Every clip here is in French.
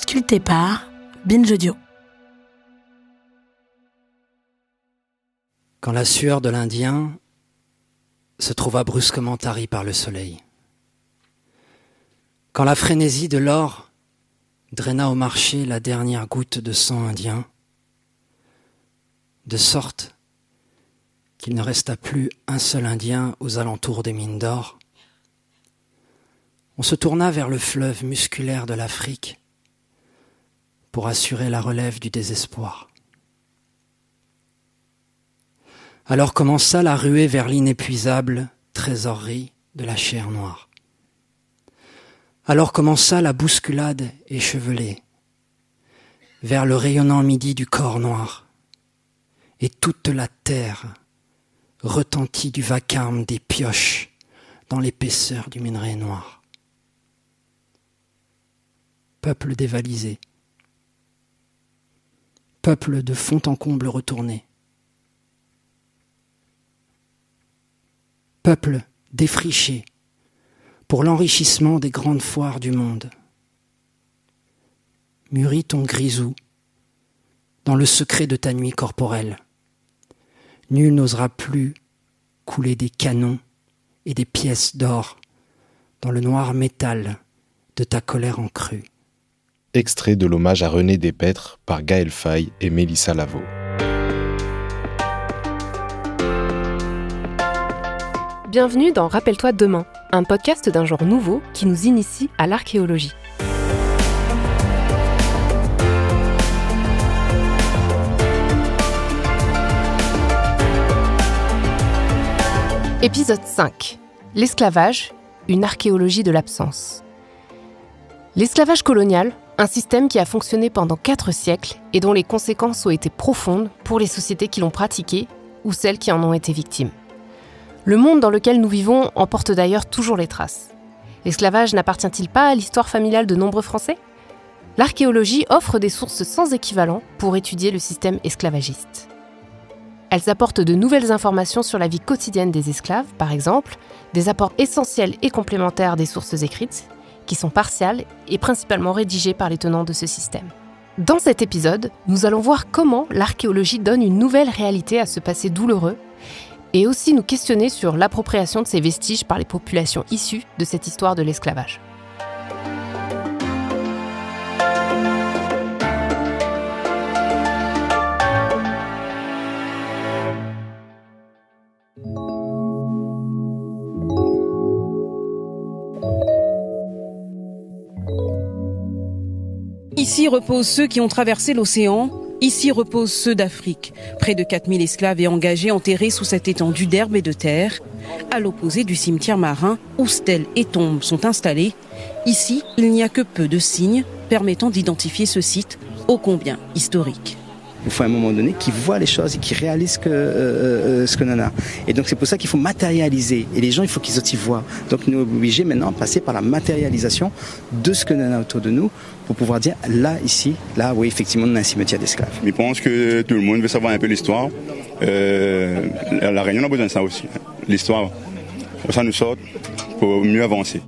Sculpté par Binge Audio. Quand la sueur de l'Indien se trouva brusquement tarie par le soleil. Quand la frénésie de l'or draina au marché la dernière goutte de sang indien, de sorte qu'il ne resta plus un seul Indien aux alentours des mines d'or, on se tourna vers le fleuve musculaire de l'Afrique pour assurer la relève du désespoir. Alors commença la ruée vers l'inépuisable trésorerie de la chair noire. Alors commença la bousculade échevelée vers le rayonnant midi du corps noir, et toute la terre retentit du vacarme des pioches dans l'épaisseur du minerai noir. Peuple dévalisé, peuple de fond en comble retourné, peuple défriché pour l'enrichissement des grandes foires du monde. Mûris ton grisou dans le secret de ta nuit corporelle. Nul n'osera plus couler des canons et des pièces d'or dans le noir métal de ta colère en crue. Extrait de l'hommage à René Despetres par Gaël Faye et Mélissa Lavo. Bienvenue dans Rappelle-toi demain, un podcast d'un genre nouveau qui nous initie à l'archéologie. Épisode 5. L'esclavage, une archéologie de l'absence. L'esclavage colonial, un système qui a fonctionné pendant 4 siècles et dont les conséquences ont été profondes pour les sociétés qui l'ont pratiqué ou celles qui en ont été victimes. Le monde dans lequel nous vivons en porte d'ailleurs toujours les traces. L'esclavage n'appartient-il pas à l'histoire familiale de nombreux Français ? L'archéologie offre des sources sans équivalent pour étudier le système esclavagiste. Elles apportent de nouvelles informations sur la vie quotidienne des esclaves, par exemple, des apports essentiels et complémentaires des sources écrites, qui sont partiales et principalement rédigées par les tenants de ce système. Dans cet épisode, nous allons voir comment l'archéologie donne une nouvelle réalité à ce passé douloureux, et aussi nous questionner sur l'appropriation de ces vestiges par les populations issues de cette histoire de l'esclavage. Ici reposent ceux qui ont traversé l'océan, ici reposent ceux d'Afrique. Près de 4000 esclaves et engagés enterrés sous cette étendue d'herbe et de terre, à l'opposé du cimetière marin où stèles et tombes sont installées. Ici, il n'y a que peu de signes permettant d'identifier ce site ô combien historique. Il faut à un moment donné qu'ils voient les choses et qu'ils réalisent ce que l'on a. Et donc c'est pour ça qu'il faut matérialiser. Et les gens, il faut qu'ils y voient. Donc nous sommes obligés maintenant de passer par la matérialisation de ce que l'on a autour de nous pour pouvoir dire là, ici, là, oui, effectivement, on a un cimetière d'esclaves. Je pense que tout le monde veut savoir un peu l'histoire. La Réunion a besoin de ça aussi. L'histoire, ça nous sort pour mieux avancer.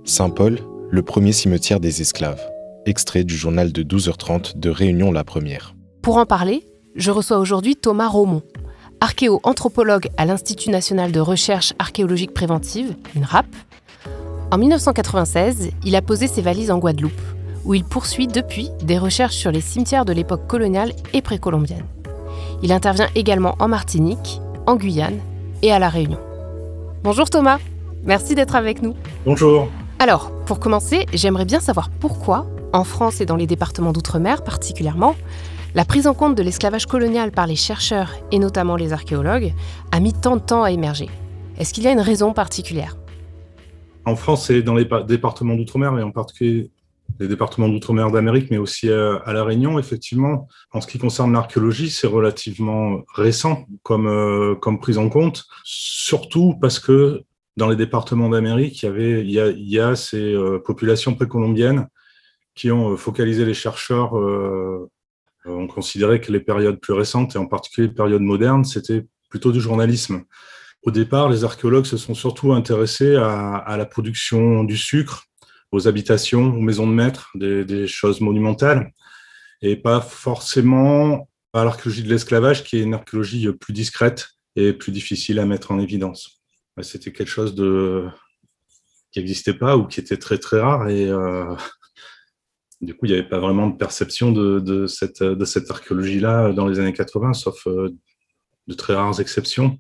Saint-Paul, le premier cimetière des esclaves. Extrait du journal de 12h30 de Réunion la Première. Pour en parler, je reçois aujourd'hui Thomas Raumont, archéo-anthropologue à l'Institut national de recherche archéologique préventive, INRAP. En 1996, il a posé ses valises en Guadeloupe, où il poursuit depuis des recherches sur les cimetières de l'époque coloniale et précolombienne. Il intervient également en Martinique, en Guyane et à La Réunion. Bonjour Thomas, merci d'être avec nous. Bonjour. Alors, pour commencer, j'aimerais bien savoir pourquoi, en France et dans les départements d'outre-mer particulièrement, la prise en compte de l'esclavage colonial par les chercheurs, et notamment les archéologues, a mis tant de temps à émerger. Est-ce qu'il y a une raison particulière ? En France et dans les départements d'outre-mer, et en particulier les départements d'outre-mer d'Amérique, mais aussi à La Réunion, effectivement, en ce qui concerne l'archéologie, c'est relativement récent comme prise en compte, surtout parce que dans les départements d'Amérique, il y a ces populations précolombiennes qui ont focalisé les chercheurs. On considérait que les périodes plus récentes, et en particulier les périodes modernes, c'était plutôt du journalisme. Au départ, les archéologues se sont surtout intéressés à la production du sucre aux habitations, aux maisons de maître, des choses monumentales, et pas forcément à l'archéologie de l'esclavage, qui est une archéologie plus discrète et plus difficile à mettre en évidence. C'était quelque chose qui n'existait pas ou qui était très très rare, et du coup, il n'y avait pas vraiment de perception de cette archéologie-là dans les années 80, sauf de très rares exceptions.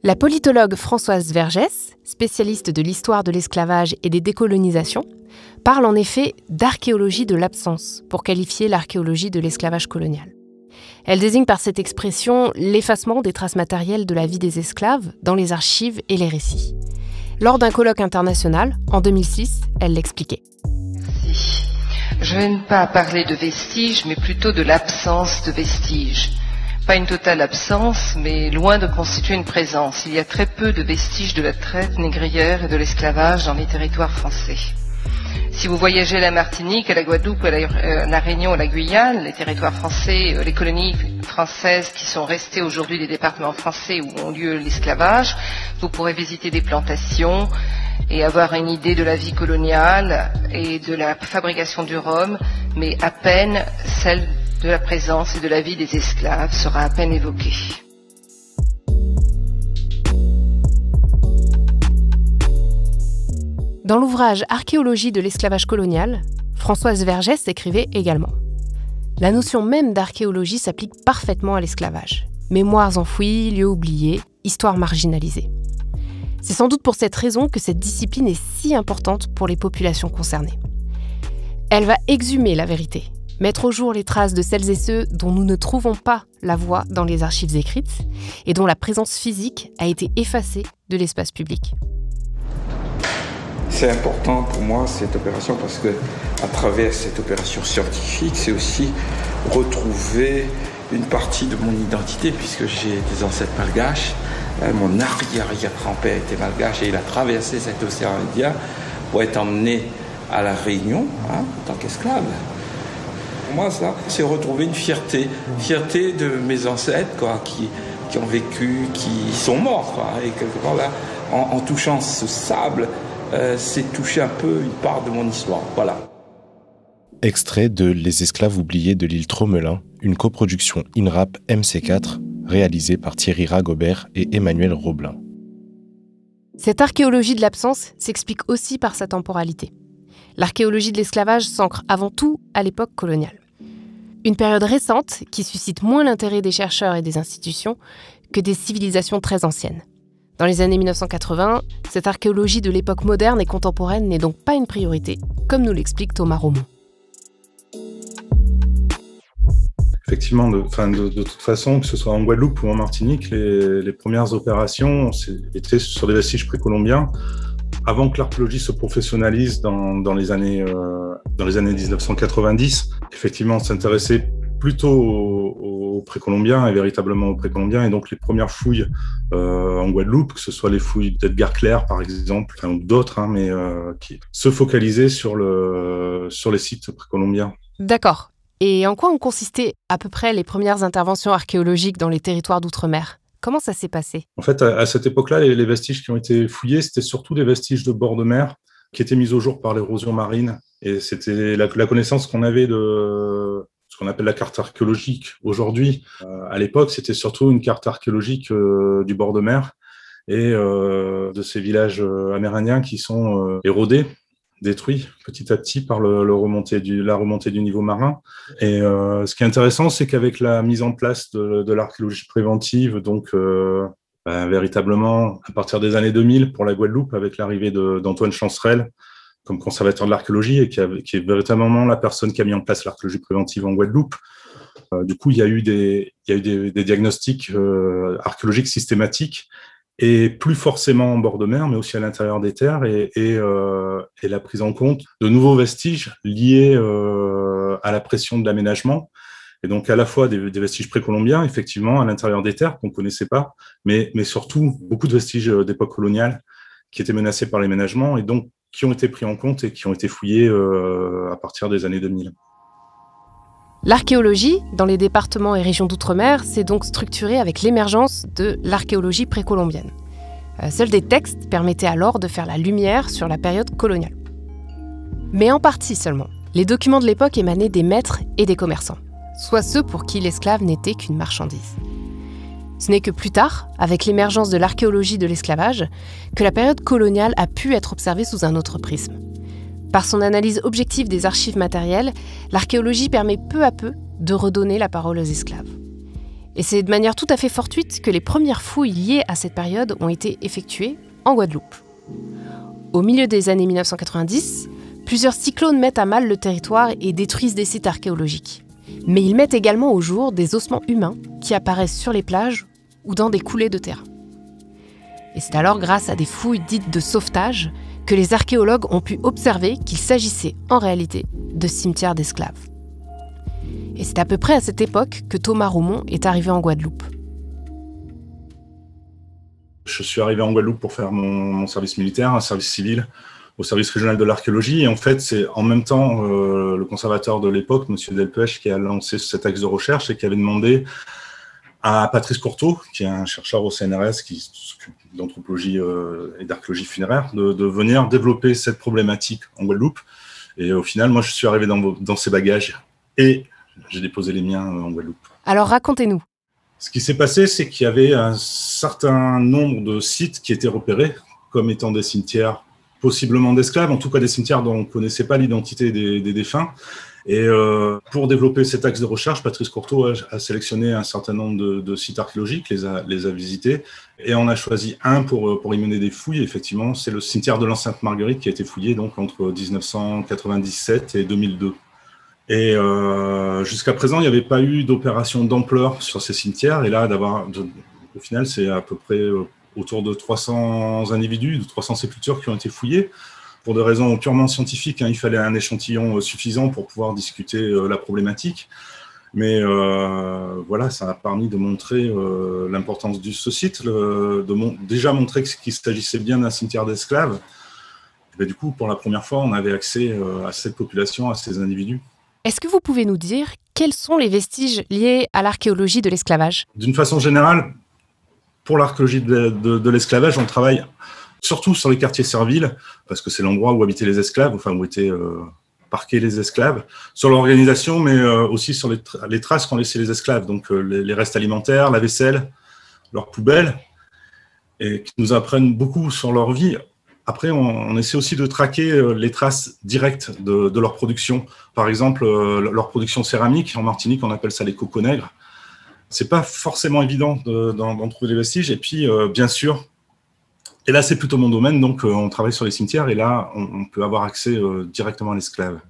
La politologue Françoise Vergès, spécialiste de l'histoire de l'esclavage et des décolonisations, parle en effet d'archéologie de l'absence pour qualifier l'archéologie de l'esclavage colonial. Elle désigne par cette expression l'effacement des traces matérielles de la vie des esclaves dans les archives et les récits. Lors d'un colloque international, en 2006, elle l'expliquait. Merci. Je ne vais pas parler de vestiges, mais plutôt de l'absence de vestiges. Pas une totale absence, mais loin de constituer une présence. Il y a très peu de vestiges de la traite négrière et de l'esclavage dans les territoires français. Si vous voyagez à la Martinique, à la Guadeloupe, à la Réunion, à la Guyane, les territoires français, les colonies françaises qui sont restées aujourd'hui des départements français où ont lieu l'esclavage, vous pourrez visiter des plantations et avoir une idée de la vie coloniale et de la fabrication du rhum, mais à peine celle de la présence et de la vie des esclaves sera à peine évoquée. Dans l'ouvrage Archéologie de l'esclavage colonial, Françoise Vergès écrivait également « La notion même d'archéologie s'applique parfaitement à l'esclavage. Mémoires enfouies, lieux oubliés, histoires marginalisées. C'est sans doute pour cette raison que cette discipline est si importante pour les populations concernées. Elle va exhumer la vérité, mettre au jour les traces de celles et ceux dont nous ne trouvons pas la voix dans les archives écrites et dont la présence physique a été effacée de l'espace public. » C'est important pour moi cette opération parce que à travers cette opération scientifique, c'est aussi retrouver une partie de mon identité puisque j'ai des ancêtres malgaches. Mon arrière-grand-père était malgache et il a traversé cet océan Indien pour être emmené à la Réunion en tant qu'esclave. Pour moi, ça, c'est retrouver une fierté de mes ancêtres qui ont vécu, qui sont morts. Et quelque part là, en touchant ce sable, c'est toucher un peu une part de mon histoire. Voilà. Extrait de Les esclaves oubliés de l'île Tromelin, une coproduction INRAP MC4, réalisée par Thierry Ragobert et Emmanuel Roblin. Cette archéologie de l'absence s'explique aussi par sa temporalité. L'archéologie de l'esclavage s'ancre avant tout à l'époque coloniale. Une période récente qui suscite moins l'intérêt des chercheurs et des institutions que des civilisations très anciennes. Dans les années 1980, cette archéologie de l'époque moderne et contemporaine n'est donc pas une priorité, comme nous l'explique Thomas Romont. Effectivement, de toute façon, que ce soit en Guadeloupe ou en Martinique, les premières opérations étaient sur des vestiges précolombiens. Avant que l'archéologie se professionnalise dans les années 1990, effectivement, on s'intéressait plutôt aux précolombiens et véritablement aux précolombiens. Et donc, les premières fouilles en Guadeloupe, que ce soit les fouilles d'Edgar Clair, par exemple, ou d'autres, mais qui se focalisaient sur les sites précolombiens. D'accord. Et en quoi ont consisté à peu près les premières interventions archéologiques dans les territoires d'outre-mer ? Comment ça s'est passé ? En fait, à cette époque-là, les vestiges qui ont été fouillés, c'était surtout des vestiges de bord de mer qui étaient mis au jour par l'érosion marine. Et c'était la connaissance qu'on avait de ce qu'on appelle la carte archéologique aujourd'hui. À l'époque, c'était surtout une carte archéologique du bord de mer et de ces villages amérindiens qui sont érodés, détruits petit à petit par la remontée du niveau marin. Et ce qui est intéressant, c'est qu'avec la mise en place de l'archéologie préventive, donc véritablement à partir des années 2000 pour la Guadeloupe, avec l'arrivée d'Antoine Chancerelle comme conservateur de l'archéologie et qui est véritablement la personne qui a mis en place l'archéologie préventive en Guadeloupe. Du coup, il y a eu des diagnostics archéologiques systématiques et plus forcément en bord de mer, mais aussi à l'intérieur des terres et la prise en compte de nouveaux vestiges liés à la pression de l'aménagement. Et donc, à la fois des vestiges précolombiens, effectivement, à l'intérieur des terres qu'on ne connaissait pas, mais surtout beaucoup de vestiges d'époque coloniale qui étaient menacés par l'aménagement et donc qui ont été pris en compte et qui ont été fouillés à partir des années 2000. L'archéologie, dans les départements et régions d'outre-mer, s'est donc structurée avec l'émergence de l'archéologie précolombienne. Seuls des textes permettaient alors de faire la lumière sur la période coloniale. Mais en partie seulement. Les documents de l'époque émanaient des maîtres et des commerçants, soit ceux pour qui l'esclave n'était qu'une marchandise. Ce n'est que plus tard, avec l'émergence de l'archéologie de l'esclavage, que la période coloniale a pu être observée sous un autre prisme. Par son analyse objective des archives matérielles, l'archéologie permet peu à peu de redonner la parole aux esclaves. Et c'est de manière tout à fait fortuite que les premières fouilles liées à cette période ont été effectuées en Guadeloupe. Au milieu des années 1990, plusieurs cyclones mettent à mal le territoire et détruisent des sites archéologiques. Mais ils mettent également au jour des ossements humains qui apparaissent sur les plages ou dans des coulées de terrain. Et c'est alors grâce à des fouilles dites de sauvetage que les archéologues ont pu observer qu'il s'agissait en réalité de cimetières d'esclaves. Et c'est à peu près à cette époque que Thomas Roumont est arrivé en Guadeloupe. Je suis arrivé en Guadeloupe pour faire mon service militaire, un service civil, au service régional de l'archéologie. Et en fait, c'est en même temps le conservateur de l'époque, M. Delpech, qui a lancé cet axe de recherche et qui avait demandé à Patrice Courteau, qui est un chercheur au CNRS qui s'occupe d'anthropologie et d'archéologie funéraire, de venir développer cette problématique en Guadeloupe. Et au final, moi, je suis arrivé dans ses bagages et j'ai déposé les miens en Guadeloupe. Alors racontez-nous. Ce qui s'est passé, c'est qu'il y avait un certain nombre de sites qui étaient repérés comme étant des cimetières possiblement d'esclaves, en tout cas des cimetières dont on ne connaissait pas l'identité des défunts. Et pour développer cet axe de recherche, Patrice Courteau a sélectionné un certain nombre de sites archéologiques, les a visités, et on a choisi un pour y mener des fouilles. Effectivement, c'est le cimetière de l'Enceinte Marguerite qui a été fouillé donc, entre 1997 et 2002. Et jusqu'à présent, il n'y avait pas eu d'opération d'ampleur sur ces cimetières. Et là, au final, c'est à peu près autour de 300 individus, de 300 sépultures qui ont été fouillées. Pour des raisons purement scientifiques, il fallait un échantillon suffisant pour pouvoir discuter la problématique. Mais voilà, ça a permis de montrer l'importance de ce site, déjà montrer qu'il s'agissait bien d'un cimetière d'esclaves. Et du coup, pour la première fois, on avait accès à cette population, à ces individus. Est-ce que vous pouvez nous dire quels sont les vestiges liés à l'archéologie de l'esclavage ? D'une façon générale, pour l'archéologie de l'esclavage, on travaille surtout sur les quartiers serviles, parce que c'est l'endroit où habitaient les esclaves, enfin où étaient parqués les esclaves, sur l'organisation, mais aussi sur les traces qu'ont laissées les esclaves, donc les restes alimentaires, la vaisselle, leurs poubelles, et qui nous apprennent beaucoup sur leur vie. Après, on essaie aussi de traquer les traces directes de leur production. Par exemple, leur production céramique, en Martinique, on appelle ça les cocos nègres. C'est pas forcément évident d'en trouver des vestiges. Et puis, bien sûr, et là, c'est plutôt mon domaine, donc on travaille sur les cimetières, et là, on peut avoir accès directement à l'esclave.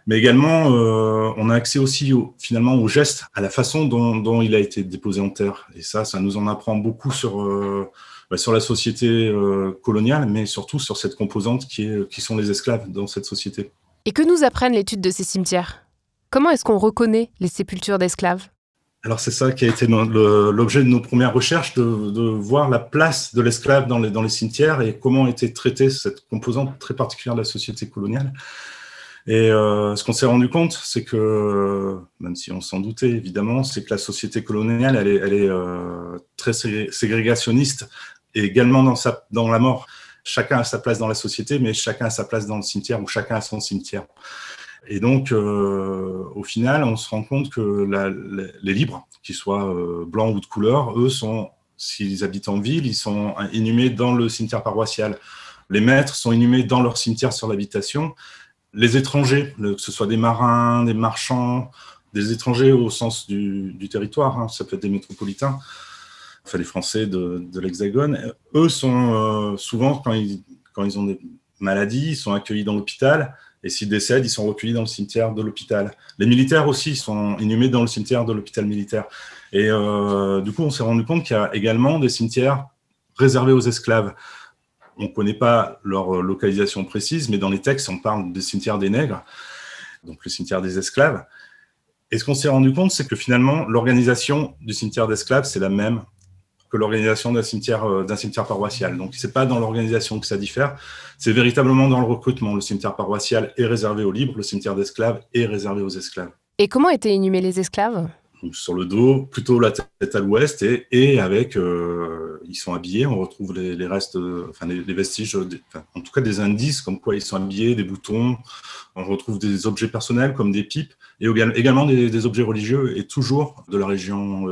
Mais également, on a accès aussi finalement aux gestes, à la façon dont il a été déposé en terre. Et ça nous en apprend beaucoup sur la société coloniale, mais surtout sur cette composante qui sont les esclaves dans cette société. Et que nous apprennent l'étude de ces cimetières ? Comment est-ce qu'on reconnaît les sépultures d'esclaves ? Alors c'est ça qui a été l'objet de nos premières recherches, de voir la place de l'esclave dans les cimetières et comment était traitée cette composante très particulière de la société coloniale. Et ce qu'on s'est rendu compte, c'est que, même si on s'en doutait évidemment, c'est que la société coloniale, elle est très ségrégationniste, et également dans la mort. Chacun a sa place dans la société, mais chacun a sa place dans le cimetière, ou chacun a son cimetière. Et donc, au final, on se rend compte que les libres, qu'ils soient blancs ou de couleur, eux, s'ils habitent en ville, ils sont inhumés dans le cimetière paroissial. Les maîtres sont inhumés dans leur cimetière sur l'habitation. Les étrangers, que ce soit des marins, des marchands, des étrangers au sens du territoire, ça peut être des métropolitains, enfin les Français de l'Hexagone, eux sont souvent, quand ils ont des maladies, ils sont accueillis dans l'hôpital, et s'ils décèdent, ils sont recueillis dans le cimetière de l'hôpital. Les militaires aussi sont inhumés dans le cimetière de l'hôpital militaire. Et du coup, on s'est rendu compte qu'il y a également des cimetières réservés aux esclaves. On ne connaît pas leur localisation précise, mais dans les textes, on parle des cimetières des nègres, donc le cimetière des esclaves. Et ce qu'on s'est rendu compte, c'est que finalement, l'organisation du cimetière d'esclaves, c'est la même que l'organisation d'un cimetière paroissial. Donc, ce n'est pas dans l'organisation que ça diffère, c'est véritablement dans le recrutement. Le cimetière paroissial est réservé aux libres, le cimetière d'esclaves est réservé aux esclaves. Et comment étaient inhumés les esclaves ? Sur le dos, plutôt la tête à l'ouest et avec ils sont habillés. On retrouve les restes, les vestiges, en tout cas des indices comme quoi ils sont habillés, des boutons. On retrouve des objets personnels comme des pipes et également des objets religieux et toujours de la région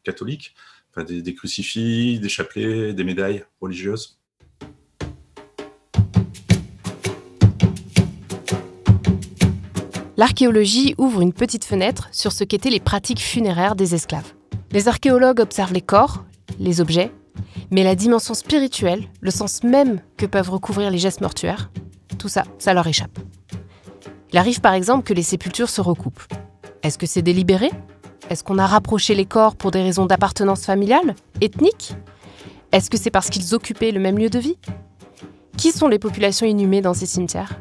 catholique, des crucifix, des chapelets, des médailles religieuses. L'archéologie ouvre une petite fenêtre sur ce qu'étaient les pratiques funéraires des esclaves. Les archéologues observent les corps, les objets, mais la dimension spirituelle, le sens même que peuvent recouvrir les gestes mortuaires, tout ça, ça leur échappe. Il arrive par exemple que les sépultures se recoupent. Est-ce que c'est délibéré ? Est-ce qu'on a rapproché les corps pour des raisons d'appartenance familiale, ethnique ? Est-ce que c'est parce qu'ils occupaient le même lieu de vie ? Qui sont les populations inhumées dans ces cimetières ?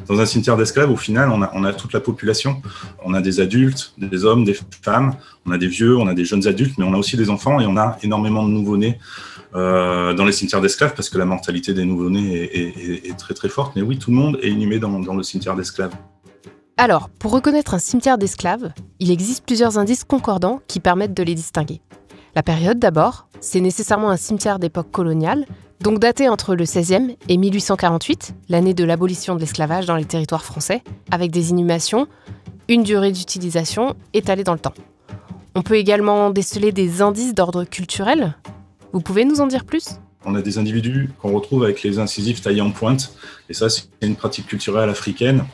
Dans un cimetière d'esclaves, au final, on a toute la population. On a des adultes, des hommes, des femmes, on a des vieux, on a des jeunes adultes, mais on a aussi des enfants et on a énormément de nouveau-nés dans les cimetières d'esclaves parce que la mortalité des nouveau-nés est très très forte. Mais oui, tout le monde est inhumé dans le cimetière d'esclaves. Alors, pour reconnaître un cimetière d'esclaves, il existe plusieurs indices concordants qui permettent de les distinguer. La période d'abord, c'est nécessairement un cimetière d'époque coloniale, donc daté entre le XVIe et 1848, l'année de l'abolition de l'esclavage dans les territoires français, avec des inhumations, une durée d'utilisation étalée dans le temps. On peut également déceler des indices d'ordre culturel. Vous pouvez nous en dire plus ? On a des individus qu'on retrouve avec les incisives taillées en pointe, et ça c'est une pratique culturelle africaine,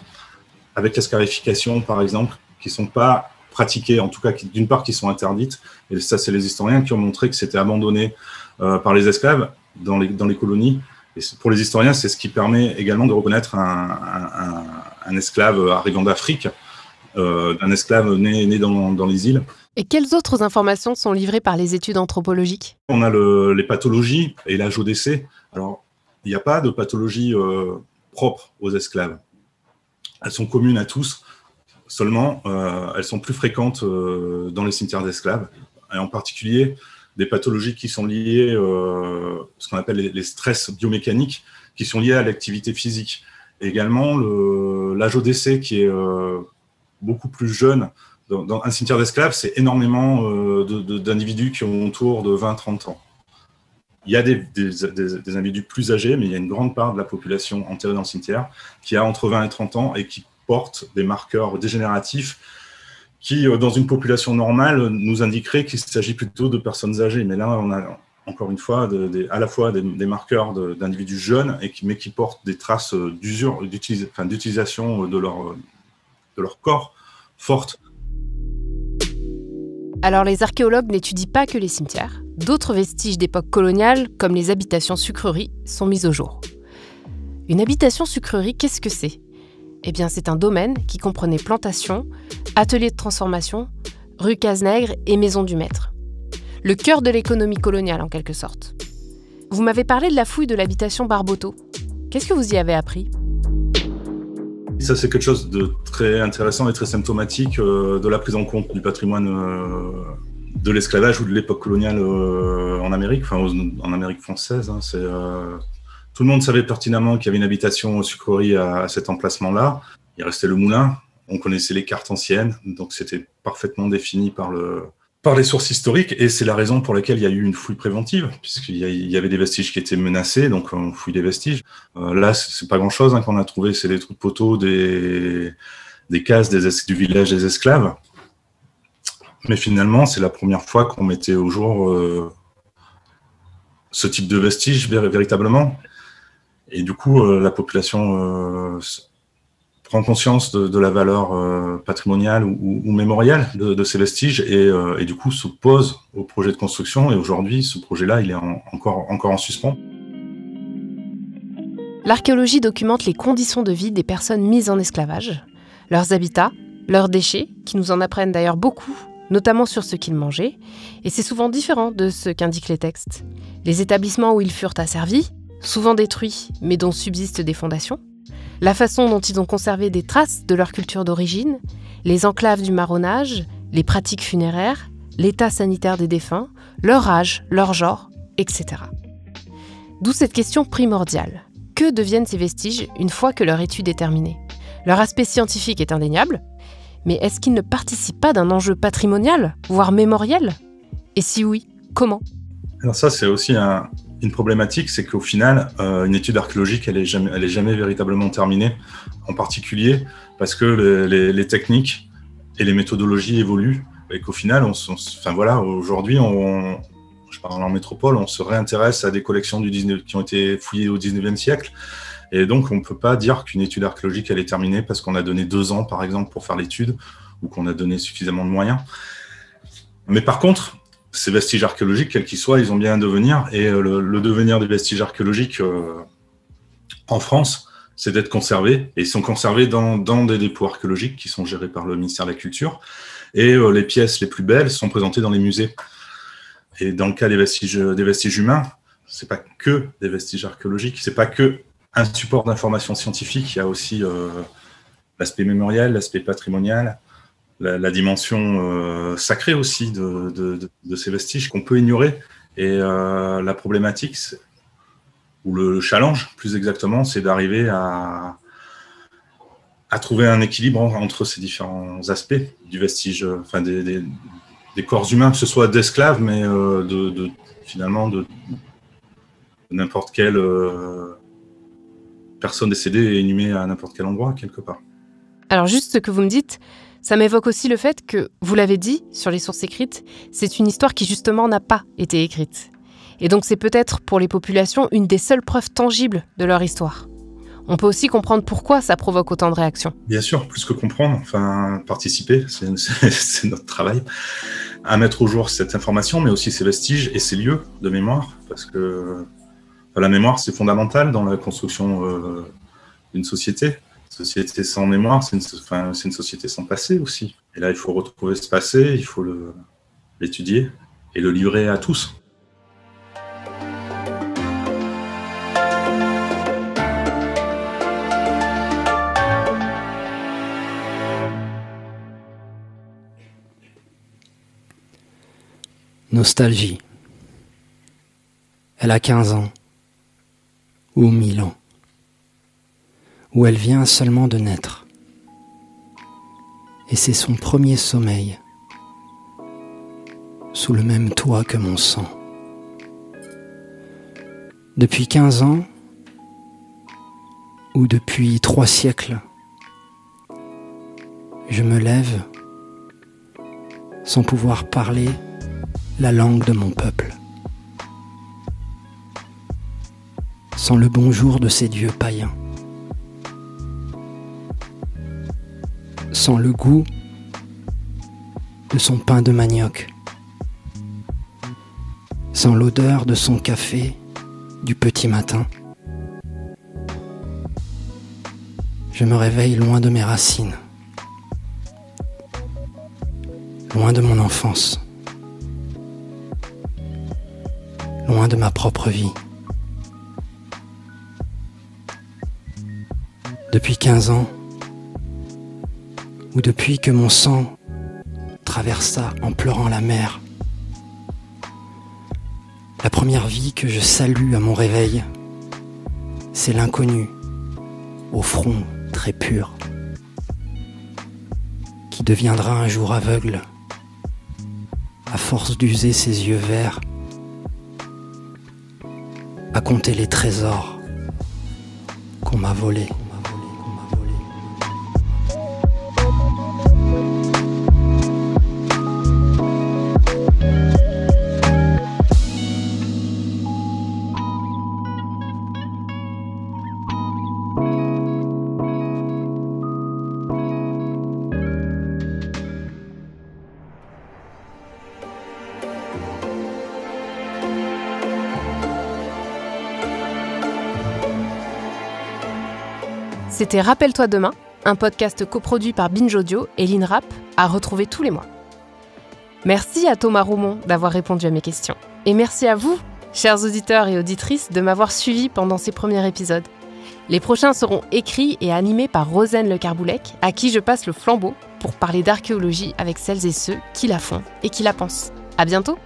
avec la scarification par exemple, qui ne sont pas pratiquées, en tout cas d'une part qui sont interdites, et ça c'est les historiens qui ont montré que c'était abandonné par les esclaves dans les colonies. Et pour les historiens, c'est ce qui permet également de reconnaître un esclave arrivant d'Afrique, un esclave né dans les îles. Et quelles autres informations sont livrées par les études anthropologiques ? On a les pathologies et l'âge au décès. Alors, il n'y a pas de pathologie propre aux esclaves. Elles sont communes à tous, seulement elles sont plus fréquentes dans les cimetières d'esclaves, et en particulier des pathologies qui sont liées, ce qu'on appelle les stress biomécaniques, qui sont liés à l'activité physique. Et également l'âge au décès qui est beaucoup plus jeune. Dans un cimetière d'esclaves, c'est énormément d'individus qui ont autour de 20-30 ans. Il y a des individus plus âgés, mais il y a une grande part de la population enterrée dans le cimetière qui a entre 20 et 30 ans et qui porte des marqueurs dégénératifs qui, dans une population normale, nous indiquerait qu'il s'agit plutôt de personnes âgées. Mais là, on a encore une fois à la fois des marqueurs d'individus jeunes, mais qui portent des traces d'utilisation de leur corps fortes. Alors les archéologues n'étudient pas que les cimetières. D'autres vestiges d'époque coloniale, comme les habitations sucreries, sont mis au jour. Une habitation sucrerie, qu'est-ce que c'est ? Eh bien, c'est un domaine qui comprenait plantations, ateliers de transformation, rue Cazenègre et maison du maître. Le cœur de l'économie coloniale, en quelque sorte. Vous m'avez parlé de la fouille de l'habitation Barboteau. Qu'est-ce que vous y avez appris ? Ça, c'est quelque chose de très intéressant et très symptomatique de la prise en compte du patrimoine de l'esclavage ou de l'époque coloniale en Amérique, en Amérique française. Tout le monde savait pertinemment qu'il y avait une habitation sucrerie à cet emplacement-là. Il restait le moulin. On connaissait les cartes anciennes, donc c'était parfaitement défini par les sources historiques. Et c'est la raison pour laquelle il y a eu une fouille préventive, puisqu'il y avait des vestiges qui étaient menacés, donc on fouille les vestiges. Là, c'est pas grand-chose qu'on a trouvé. C'est des trous de poteaux, des cases du village des esclaves. Mais finalement, c'est la première fois qu'on mettait au jour ce type de vestiges véritablement. Et du coup, la population prend conscience de la valeur patrimoniale ou mémoriale de ces vestiges et du coup se pose au projet de construction. Et aujourd'hui, ce projet-là, il est encore en suspens. L'archéologie documente les conditions de vie des personnes mises en esclavage, leurs habitats, leurs déchets, qui nous en apprennent d'ailleurs beaucoup, notamment sur ce qu'ils mangeaient, et c'est souvent différent de ce qu'indiquent les textes. Les établissements où ils furent asservis, souvent détruits, mais dont subsistent des fondations, la façon dont ils ont conservé des traces de leur culture d'origine, les enclaves du marronnage, les pratiques funéraires, l'état sanitaire des défunts, leur âge, leur genre, etc. D'où cette question primordiale. Que deviennent ces vestiges une fois que leur étude est terminée ? Leur aspect scientifique est indéniable, mais est-ce qu'ils ne participent pas d'un enjeu patrimonial, voire mémoriel ? Et si oui, comment ? Alors ça, c'est aussi une problématique, c'est qu'au final, une étude archéologique, elle est jamais véritablement terminée, en particulier parce que les techniques et les méthodologies évoluent, et qu'au final, aujourd'hui, je parle en métropole, on se réintéresse à des collections qui ont été fouillées au 19e siècle, et donc on ne peut pas dire qu'une étude archéologique, elle est terminée parce qu'on a donné 2 ans, par exemple, pour faire l'étude, ou qu'on a donné suffisamment de moyens. Mais par contre, ces vestiges archéologiques, quels qu'ils soient, ils ont bien un devenir. Et le devenir des vestiges archéologiques en France, c'est d'être conservés. Et ils sont conservés dans des dépôts archéologiques qui sont gérés par le ministère de la Culture. Et les pièces les plus belles sont présentées dans les musées. Et dans le cas des vestiges humains, c'est pas que des vestiges archéologiques, c'est pas que un support d'information scientifique. Il y a aussi l'aspect mémoriel, l'aspect patrimonial, la dimension sacrée aussi de ces vestiges qu'on peut ignorer. Et la problématique, ou le challenge plus exactement, c'est d'arriver à trouver un équilibre entre ces différents aspects du vestige, des corps humains, que ce soit d'esclaves, mais finalement de n'importe quelle personne décédée et inhumée à n'importe quel endroit, quelque part. Alors juste ce que vous me dites, ça m'évoque aussi le fait que, vous l'avez dit, sur les sources écrites, c'est une histoire qui justement n'a pas été écrite. Et donc c'est peut-être pour les populations une des seules preuves tangibles de leur histoire. On peut aussi comprendre pourquoi ça provoque autant de réactions. Bien sûr, plus que comprendre, participer, c'est notre travail, à mettre au jour cette information, mais aussi ces vestiges et ces lieux de mémoire, parce que la mémoire, c'est fondamental dans la construction d'une société. Une société sans mémoire, c'est une société sans passé aussi. Et là, il faut retrouver ce passé, il faut l'étudier et le livrer à tous. Nostalgie. Elle a 15 ans, ou 1000 ans, où elle vient seulement de naître. Et c'est son premier sommeil, sous le même toit que mon sang. Depuis 15 ans, ou depuis 3 siècles, je me lève sans pouvoir parler la langue de mon peuple, sans le bonjour de ces dieux païens, sans le goût de son pain de manioc, sans l'odeur de son café du petit matin. Je me réveille loin de mes racines, loin de mon enfance, loin de ma propre vie. Depuis 15 ans, ou depuis que mon sang traversa en pleurant la mer, la première vie que je salue à mon réveil, c'est l'inconnu, au front très pur, qui deviendra un jour aveugle, à force d'user ses yeux verts, à compter les trésors qu'on m'a volés. C'était Rappelle-toi demain, un podcast coproduit par Binge Audio et l'INRAP, à retrouver tous les mois. Merci à Thomas Roumont d'avoir répondu à mes questions. Et merci à vous, chers auditeurs et auditrices, de m'avoir suivi pendant ces premiers épisodes. Les prochains seront écrits et animés par Rosen Le Carboulec, à qui je passe le flambeau pour parler d'archéologie avec celles et ceux qui la font et qui la pensent. À bientôt!